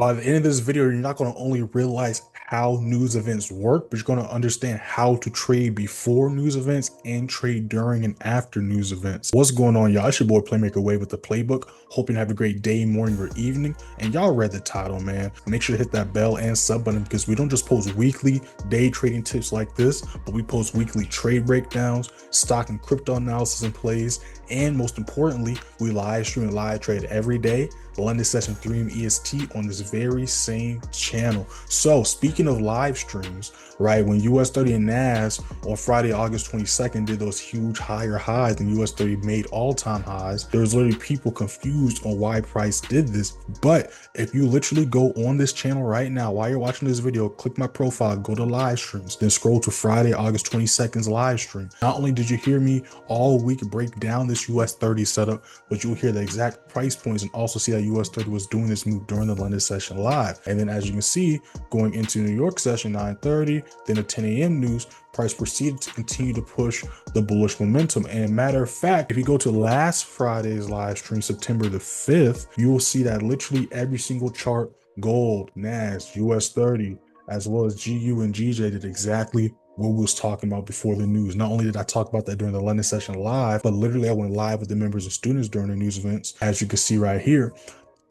By the end of this video, you're not going to only realize how news events work, but you're going to understand how to trade before news events and trade during and after news events. What's going on, y'all? It's your boy Playmaker Way with the playbook. Hoping to have a great day, morning, or evening. And y'all read the title, man. Make sure to hit that bell and sub button because we don't just post weekly day trading tips like this, but we post weekly trade breakdowns, stock and crypto analysis and plays, and most importantly, we live stream and live trade every day, London session 3 EST on this very same channel. So speaking of live streams, right, when US 30 and NAS on Friday, August 22nd did those huge higher highs and US 30 made all-time highs, there was literally people confused on why price did this. But if you literally go on this channel right now, while you're watching this video, click my profile, go to live streams, then scroll to Friday, August 22nd's live stream. Not only did you hear me all week break down this US 30 setup, but you'll hear the exact price points and also see that US 30 was doing this move during the London session live. And then as you can see, going into New York session 9:30, then at 10 a.m. news, price proceeded to continue to push the bullish momentum. And matter of fact, if you go to last Friday's live stream, September the 5th, you will see that literally every single chart, gold, NAS, US 30, as well as GU and GJ did exactly what we was talking about before the news. Not only did I talk about that during the London session live, but literally I went live with the members and students during the news events, as you can see right here.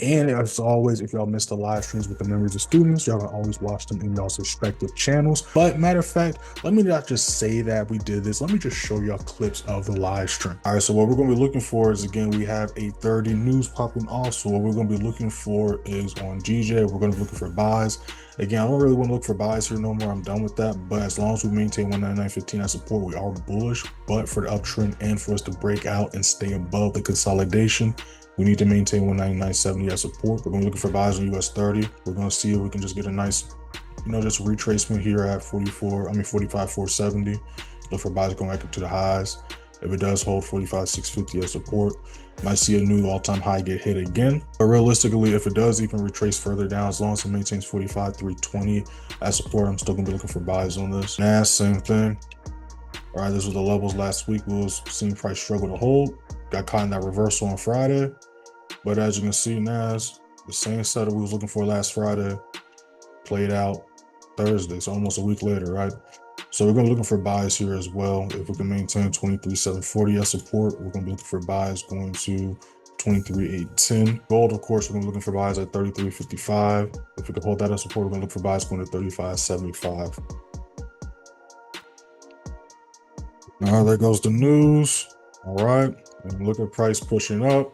And as always, if y'all missed the live streams with the members and students, y'all can always watch them in y'all's respective channels. But matter of fact, let me not just say that we did this. Let me just show y'all clips of the live stream. All right, so what we're going to be looking for is, again, we have 8:30 news popping off. So what we're going to be looking for is on GJ, we're going to be looking for buys. Again, I don't really want to look for buys here no more. I'm done with that. But as long as we maintain 199.15 as support, we are bullish. But for the uptrend and for us to break out and stay above the consolidation, we need to maintain 199.70 as support. We're going to be looking for buys on US 30. We're going to see if we can just get a nice, just retracement here at 45.470. Look for buys going back up to the highs. If it does hold 45.650 as support, might see a new all-time high get hit again. But realistically, if it does even retrace further down, as long as it maintains 45.320 as support, I'm still going to be looking for buys on this. NAS, same thing. All right, this was the levels last week. We was seeing price struggle to hold. Got caught in that reversal on Friday. But as you can see, NAS, the same setup we was looking for last Friday, played out Thursday, so almost a week later, right? So we're going to be looking for buys here as well. If we can maintain 23.740 as support, we're going to be looking for buys going to 23.810. Gold, of course, we're going to be looking for buys at 33.55. If we can hold that as support, we're going to look for buys going to 35.75. Now there goes the news. All right, and look at price pushing up.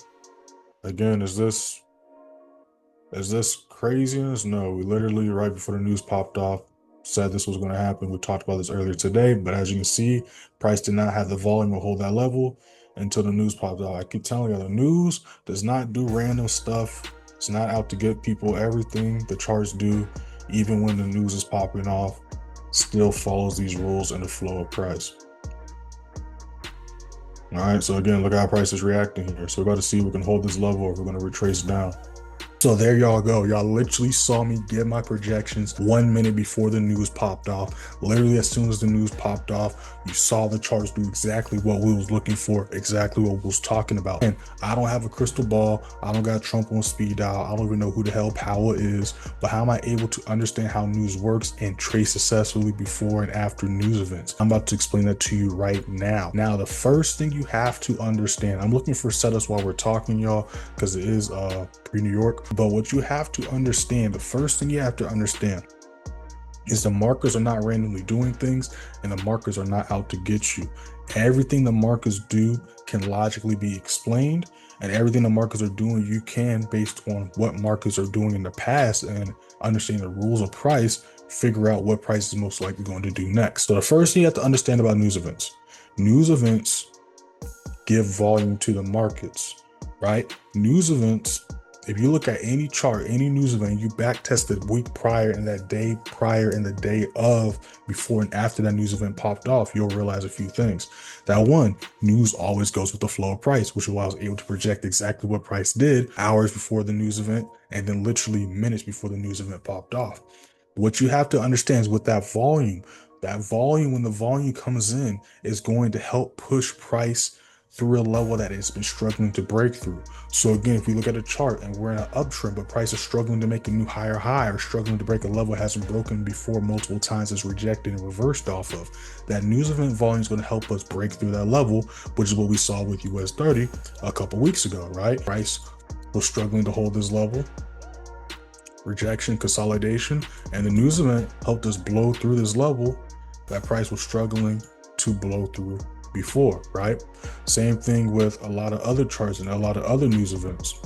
Again, is this craziness? No, we literally, right before the news popped off, said this was going to happen. We talked about this earlier today, but as you can see, price did not have the volume to hold that level until the news popped out. I keep telling you, the news does not do random stuff. It's not out to get people. Everything the charts do, even when the news is popping off, still follows these rules and the flow of price. All right, so again, look how price is reacting here. So we're about to see if we can hold this level or if we're going to retrace down. So there y'all go. Y'all literally saw me get my projections 1 minute before the news popped off. Literally as soon as the news popped off, you saw the charts do exactly what we was looking for, exactly what we was talking about. And I don't have a crystal ball. I don't got Trump on speed dial. I don't even know who the hell Powell is, but how am I able to understand how news works and trade successfully before and after news events? I'm about to explain that to you right now. Now, the first thing you have to understand, I'm looking for setups while we're talking, y'all, because it is pre-New York. But what you have to understand, the first thing you have to understand is the markers are not randomly doing things and the markers are not out to get you. Everything the markers do can logically be explained, and everything the markers are doing, you can, based on what markets are doing in the past and understanding the rules of price, figure out what price is most likely going to do next. So the first thing you have to understand about news events give volume to the markets, right? News events, if you look at any chart, any news event, you back test the week prior and that day prior and the day of, before and after that news event popped off, you'll realize a few things. That one, news always goes with the flow of price, which is why I was able to project exactly what price did hours before the news event and then literally minutes before the news event popped off. What you have to understand is with that volume, when the volume comes in, is going to help push price through a level that it's been struggling to break through. So again, if you look at a chart and we're in an uptrend, but price is struggling to make a new higher high or struggling to break a level it hasn't broken before multiple times, it's rejected and reversed off of, that news event volume is going to help us break through that level, which is what we saw with US 30 a couple weeks ago, right? Price was struggling to hold this level, rejection, consolidation, and the news event helped us blow through this level that price was struggling to blow through before, right? Same thing with a lot of other charts and a lot of other news events.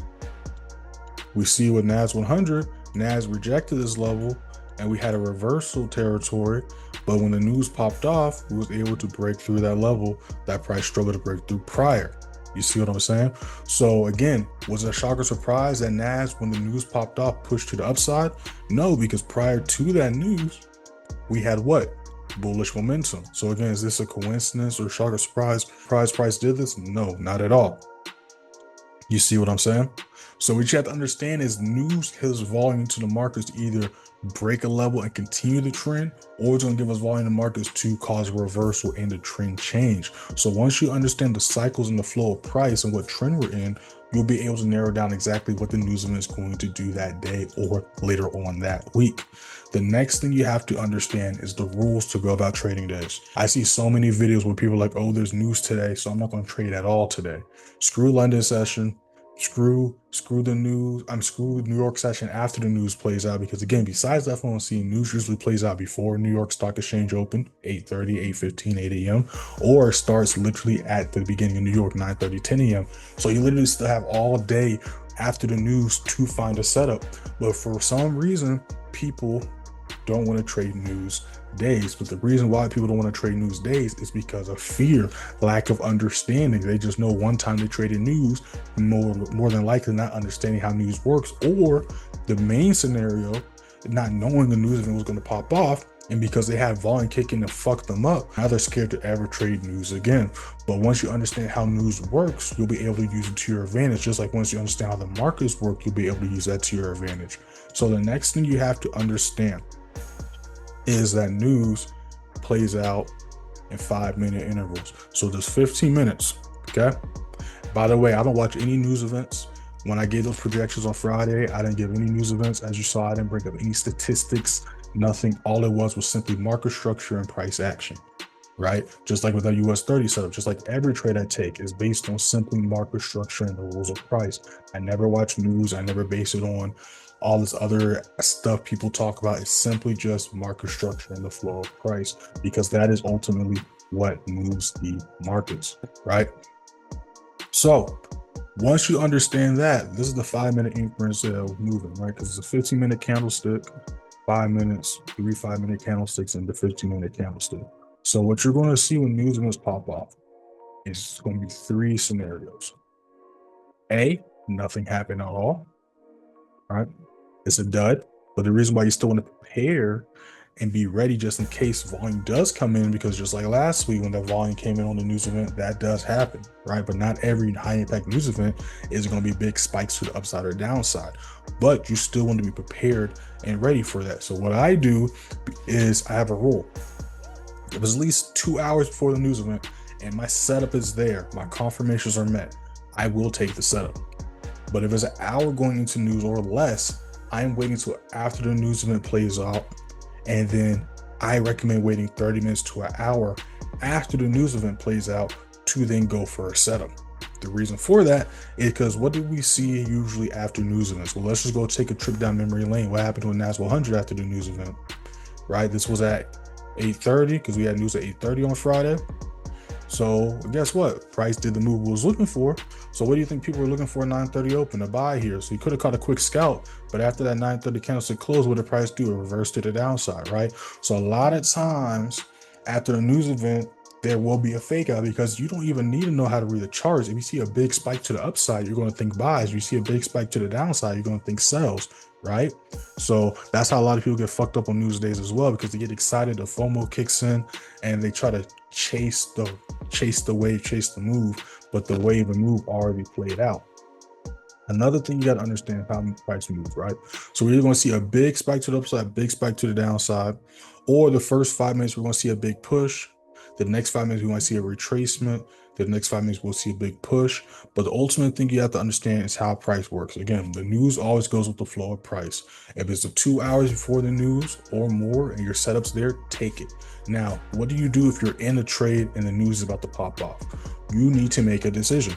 We see with NAS 100, NAS rejected this level and we had a reversal territory, but when the news popped off, we was able to break through that level that price struggled to break through prior. You see what I'm saying? So again, was it a shock or surprise that NAS, when the news popped off, pushed to the upside? No, because prior to that news, we had what? Bullish momentum. So again, is this a coincidence or shock or surprise? Price did this? No, not at all. You see what I'm saying? So what you have to understand is news gives volume to the markets to either break a level and continue the trend, or it's going to give us volume to markets to cause a reversal and the trend change. So once you understand the cycles and the flow of price and what trend we're in, you'll be able to narrow down exactly what the news event is going to do that day or later on that week. The next thing you have to understand is the rules to go about trading days. I see so many videos where people are like, oh, there's news today, so I'm not going to trade at all today. Screw London session. Screw the news. Screw New York session after the news plays out, because again, besides the FOMC, news usually plays out before New York Stock Exchange open, 8:30, 8:15, 8 a.m., or starts literally at the beginning of New York, 9:30, 10 a.m. So you literally still have all day after the news to find a setup. But for some reason, people don't want to trade news days. But the reason why people don't want to trade news days is because of fear, lack of understanding. They just know one time they traded news, more than likely not understanding how news works, or the main scenario, not knowing the news event was going to pop off, and because they had volume kicking to fuck them up, now they're scared to ever trade news again. But once you understand how news works, you'll be able to use it to your advantage. Just like once you understand how the markets work, you'll be able to use that to your advantage. So the next thing you have to understand is that news plays out in 5-minute intervals. So there's 15 minutes, okay? By the way, I don't watch any news events. When I gave those projections on Friday, I didn't give any news events. As you saw, I didn't bring up any statistics, nothing. All it was simply market structure and price action, right? Just like with our US 30 setup, just like every trade I take is based on simply market structure and the rules of price. I never watch news. I never base it on all this other stuff people talk about. Is simply just market structure and the flow of price, because that is ultimately what moves the markets, right? So once you understand that, this is the 5-minute increments moving, right? Because it's a 15-minute candlestick, 5 minutes, 3 5-minute candlesticks, and the 15-minute candlestick. So what you're going to see when news events pop off is going to be 3 scenarios. A, nothing happened at all, right? It's a dud. But the reason why you still want to prepare and be ready just in case volume does come in, because just like last week when that volume came in on the news event, that does happen, right? But not every high impact news event is going to be big spikes to the upside or downside, but you still want to be prepared and ready for that. So what I do is I have a rule. If it's at least 2 hours before the news event and my setup is there, my confirmations are met, I will take the setup. But if it's an hour going into news or less, I'm waiting until after the news event plays out, and then I recommend waiting 30 minutes to an hour after the news event plays out to then go for a setup. The reason for that is because what do we see usually after news events? Well, let's just go take a trip down memory lane. What happened to NAS 100 after the news event, right? This was at 8:30 because we had news at 8:30 on Friday. So guess what? Price did the move we was looking for. So what do you think people were looking for at 9:30 open to buy here? So you could have caught a quick scalp, but after that 9:30 candlestick close, what did price do? It reversed to the downside, right? So a lot of times after the news event, there will be a fake out because you don't even need to know how to read the charts. If you see a big spike to the upside, you're going to think buys. If you see a big spike to the downside, you're going to think sells, right? So that's how a lot of people get fucked up on news days as well, because they get excited, the FOMO kicks in, and they try to chase the wave, chase the move, but the wave and move already played out. Another thing you got to understand how price moves, right? So we're either going to see a big spike to the upside, big spike to the downside, or the first 5 minutes we're going to see a big push. The next 5 minutes we want to see a retracement. The next 5 minutes, we'll see a big push. But the ultimate thing you have to understand is how price works. Again, the news always goes with the flow of price. If it's 2 hours before the news or more and your setup's there, take it. Now, what do you do if you're in a trade and the news is about to pop off? You need to make a decision.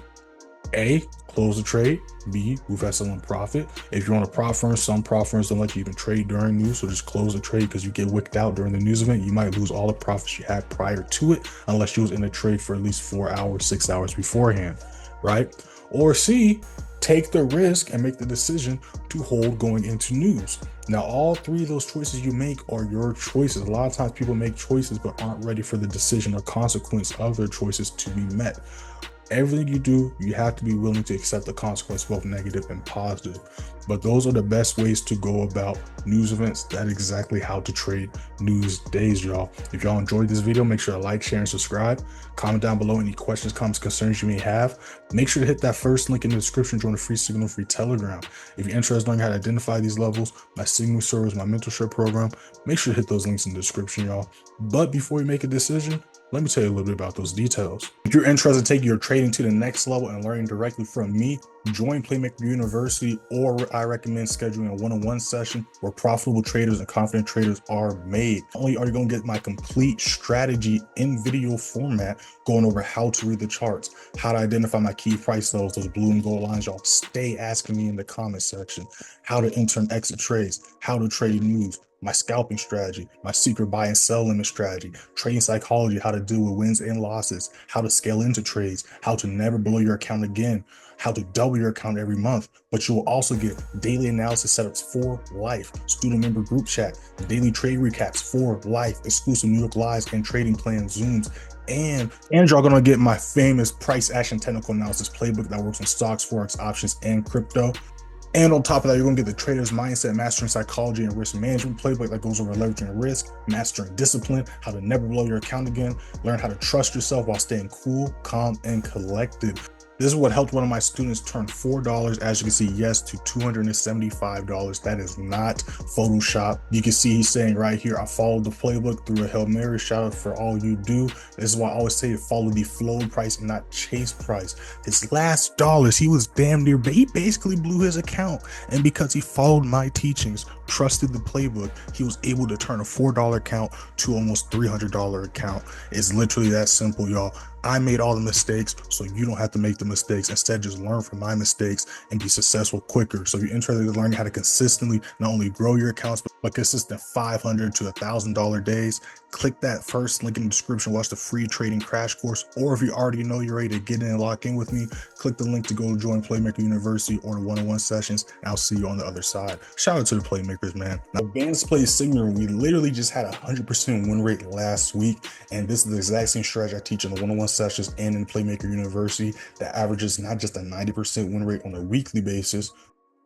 A, close the trade. B, move that selling profit. If you're on a prop firm, some prop firms don't let you even trade during news, so just close the trade because you get wicked out during the news event. You might lose all the profits you had prior to it unless you was in a trade for at least 4 hours, 6 hours beforehand, right? Or C, take the risk and make the decision to hold going into news. Now, all three of those choices you make are your choices. A lot of times people make choices but aren't ready for the decision or consequence of their choices to be met. Everything you do, you have to be willing to accept the consequence, both negative and positive. But those are the best ways to go about news events. That's exactly how to trade news days, y'all. If y'all enjoyed this video, make sure to like, share, and subscribe. Comment down below any questions, comments, concerns you may have. Make sure to hit that first link in the description, join the free Signal, free Telegram. If you're interested in learning how to identify these levels, my Signal service, my mentorship program, make sure to hit those links in the description, y'all. But before you make a decision, let me tell you a little bit about those details. If you're interested in taking your trading to the next level and learning directly from me, join Playmaker University, or I recommend scheduling a one-on-one session where profitable traders and confident traders are made. Not only are you going to get my complete strategy in video format, going over how to read the charts, how to identify my key price levels, those blue and gold lines y'all stay asking me in the comment section, how to enter and exit trades, how to trade news, my scalping strategy, my secret buy and sell limit strategy, trading psychology, how to deal with wins and losses, how to scale into trades, how to never blow your account again, how to double your account every month. But you will also get daily analysis setups for life, student member group chat, daily trade recaps for life, exclusive New York lives and trading plan Zooms, and y'all gonna get my famous price action technical analysis playbook that works on stocks, forex, options, and crypto. And on top of that, you're going to get the trader's mindset, mastering psychology and risk management playbook that goes over leveraging risk, mastering discipline, how to never blow your account again, learn how to trust yourself while staying cool, calm, and collected. This is what helped one of my students turn $4, as you can see, yes, to $275. That is not Photoshop. You can see he's saying right here, I followed the playbook through a Hail Mary. Shout out for all you do. This is why I always say follow the flow price and not chase price. His last dollars, he was damn near, but he basically blew his account. And because he followed my teachings, trusted the playbook, he was able to turn a $4 account to almost $300 account. It's literally that simple, y'all. I made all the mistakes, so you don't have to make the mistakes. Instead, just learn from my mistakes and be successful quicker. So if you're interested in learning how to consistently not only grow your accounts, but consistent $500 to $1,000 days, click that first link in the description, watch the free trading crash course. Or if you already know you're ready to get in and lock in with me, click the link to go join Playmaker University or the one-on-one sessions, and I'll see you on the other side. Shout out to the Playmakers, man. Now, advanced play signal, we literally just had a 100% win rate last week, and this is the exact same strategy I teach in the one-on-one sessions and in Playmaker University that averages not just a 90% win rate on a weekly basis,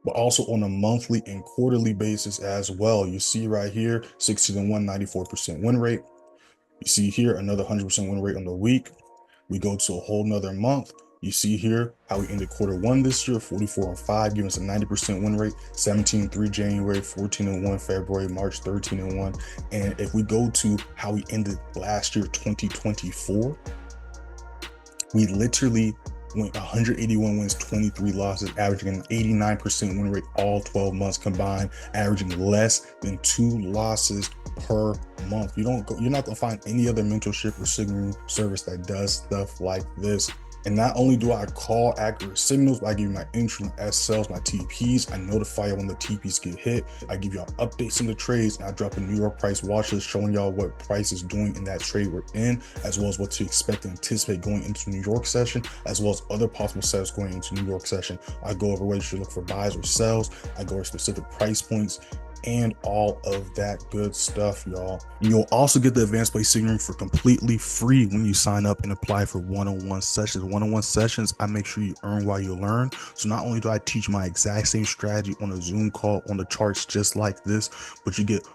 but also on a monthly and quarterly basis as well. You see right here, 16-1, 94% win rate. You see here, another 100% win rate on the week. We go to a whole nother month. You see here how we ended quarter 1 this year, 44-5, giving us a 90% win rate, 17-3 January, 14-1 February, March, 13-1. And if we go to how we ended last year, 2024, we literally went 181 wins, 23 losses, averaging an 89% win rate all 12 months combined, averaging less than 2 losses per month. You're not gonna find any other mentorship or signal service that does stuff like this. And not only do I call accurate signals, but I give you my entry, my S cells, my TPs. I notify you when the TPs get hit. I give y'all updates in the trades, and I drop a New York price watch list showing y'all what price is doing in that trade we're in, as well as what to expect and anticipate going into New York session, as well as other possible setups going into New York session. I go over whether you should look for buys or sells. I go over specific price points and all of that good stuff, y'all. You'll also get the advanced play signaling for completely free when you sign up and apply for one-on-one sessions. One-on-one sessions, I make sure you earn while you learn. So not only do I teach my exact same strategy on a Zoom call on the charts just like this, but you get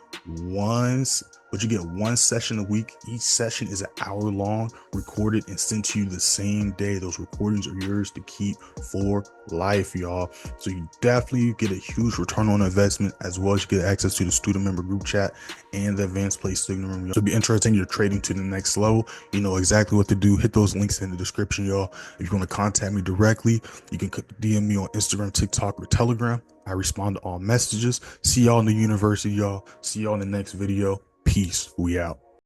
but you get one session a week. Each session is an hour long, recorded and sent to you the same day. Those recordings are yours to keep for life, y'all. So you definitely get a huge return on investment, as well as you get access to the student member group chat and the advanced play signal room. So it'll be interesting. You're trading to the next level. You know exactly what to do. Hit those links in the description, y'all. If you want to contact me directly, you can DM me on Instagram, TikTok, or Telegram. I respond to all messages. See y'all in the university, y'all. See y'all in the next video. Peace. We out.